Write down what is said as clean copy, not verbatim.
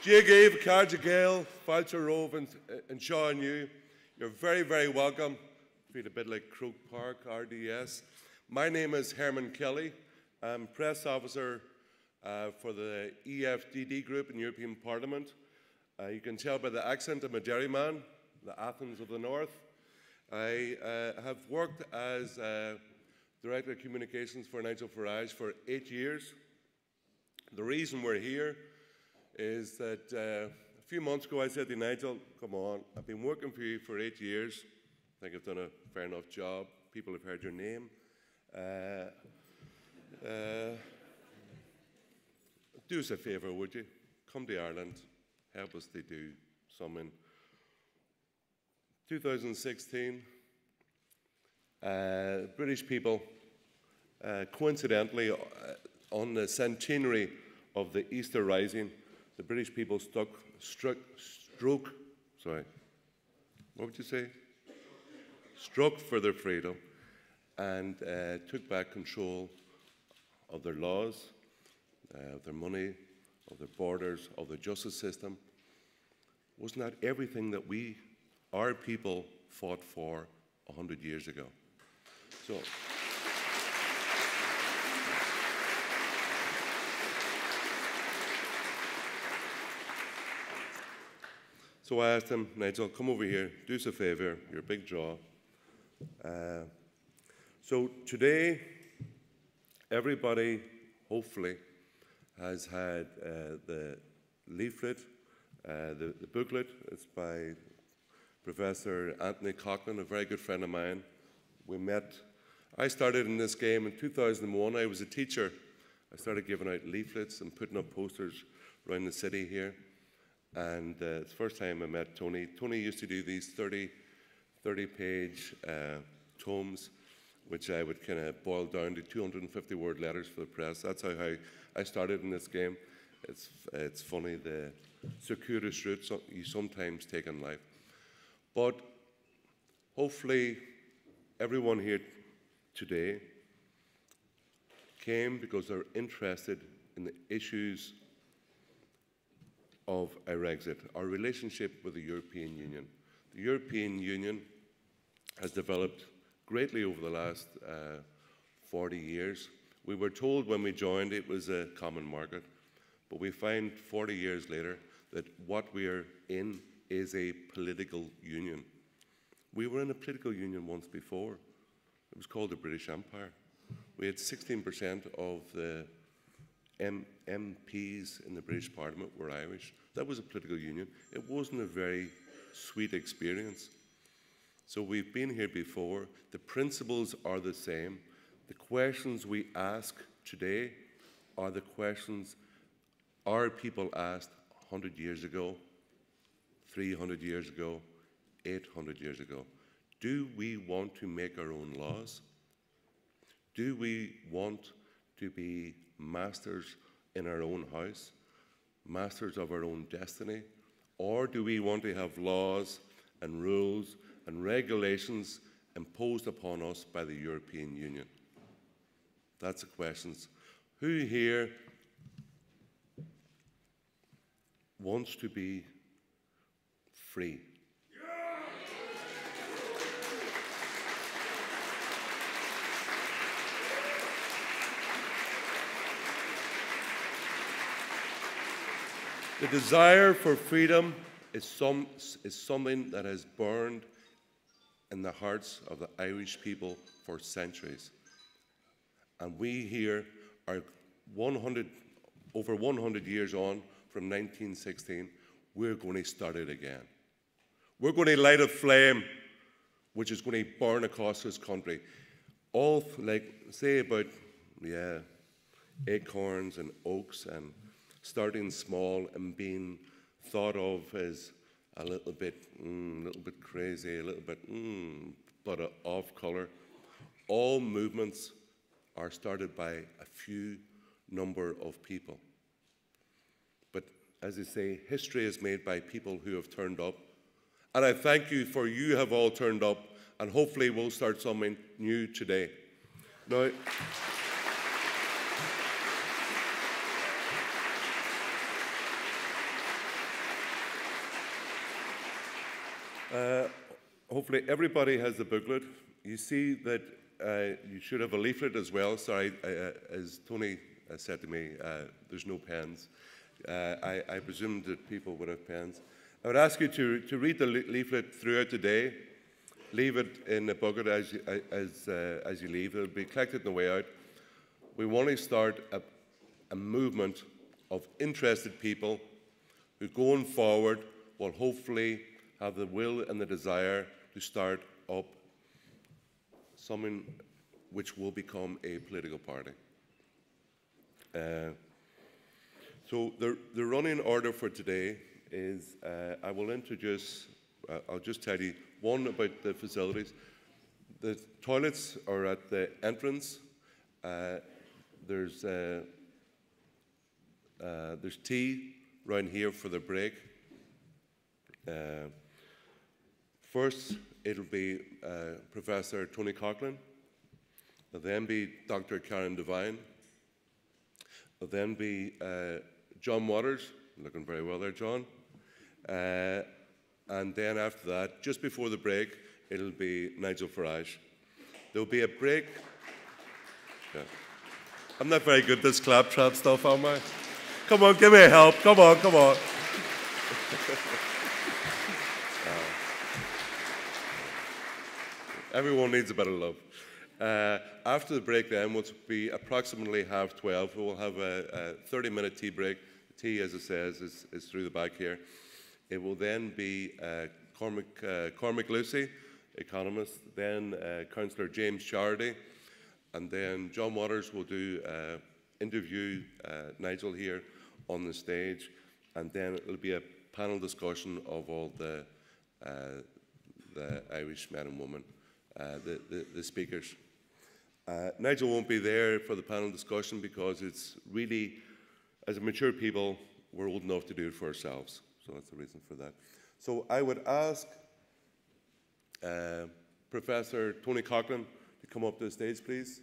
Jay Gave, Carja Gale, Falcher Rove, and Sean New. You're very, very welcome. Feel a bit like Croke Park, RDS. My name is Hermann Kelly. I'm press officer for the EFDD group in European Parliament. You can tell by the accent I'm a Derryman, the Athens of the North. I have worked as Director of Communications for Nigel Farage for 8 years. The reason we're here is that a few months ago I said to Nigel, come on, I've been working for you for 8 years. I think I've done a fair enough job. People have heard your name. Do us a favour, would you? Come to Ireland, help us to do something. 2016, British people, coincidentally, on the centenary of the Easter Rising, the British people what would you say? Struck for their freedom and took back control of their laws, of their money, of their borders, of the justice system. Wasn't that everything that our people fought for 100 years ago? So I asked him, Nigel, come over here, do us a favour, you're a big draw. So today, everybody, hopefully, has had the leaflet, the booklet. It's by Professor Anthony Coughlin, a very good friend of mine. We met. I started in this game in 2001. I was a teacher. I started giving out leaflets and putting up posters around the city here. And it's the first time I met Tony. Tony used to do these 30-page tomes, which I would kind of boil down to 250-word letters for the press. That's how I started in this game. It's funny, the circuitous route you sometimes take in life. But hopefully everyone here today came because they're interested in the issues of Irexit, our relationship with the European Union. The European Union has developed greatly over the last 40 years. We were told when we joined it was a common market, but we find 40 years later that what we are in is a political union. We were in a political union once before. It was called the British Empire. We had 16% of the MPs in the British Parliament were Irish. That was a political union. It wasn't a very sweet experience. So we've been here before. The principles are the same. The questions we ask today are the questions our people asked 100 years ago, 300 years ago, 800 years ago. Do we want to make our own laws? Do we want to be masters in our own house, masters of our own destiny? Or do we want to have laws and rules and regulations imposed upon us by the European Union? That's the questions. Who here wants to be free? The desire for freedom is something that has burned in the hearts of the Irish people for centuries. And we here are over 100 years on from 1916, we're going to start it again. We're going to light a flame which is going to burn across this country. All, say about, acorns and oaks and starting small and being thought of as a little bit crazy, a little bit, but off color. All movements are started by a few number of people. But as I say, history is made by people who have turned up. And I thank you for you have all turned up, and hopefully we'll start something new today. Now, Hopefully everybody has the booklet. You see that you should have a leaflet as well. Sorry, as Tony said to me, there's no pens. I presumed that people would have pens. I would ask you to read the leaflet throughout the day. Leave it in the bucket as you leave. It'll be collected on the way out. We want to start a movement of interested people who, going forward, will hopefully have the will and the desire to start up something which will become a political party. So the running order for today is I will introduce, I'll just tell you, one about the facilities. The toilets are at the entrance. There's tea round here for the break. First, it'll be Professor Tony Coughlin. There'll then be Dr. Karen Devine. There'll then be John Waters, looking very well there, John. And then after that, just before the break, it'll be Nigel Farage. There'll be a break. Yeah. I'm not very good at this claptrap stuff, am I? Come on, give me a help. Come on, come on. Everyone needs a bit of love. After the break then, which will be approximately 12:30, we'll have a 30-minute tea break. The tea, as it says, is through the back here. It will then be Cormac Lucy, economist, then Councillor James Charity, and then John Waters will do interview Nigel here on the stage, and then it'll be a panel discussion of all the Irish men and women, the speakers. Nigel won't be there for the panel discussion because it's really, as a mature people, we're old enough to do it for ourselves. So that's the reason for that. So I would ask Professor Tony Coughlin to come up to the stage, please.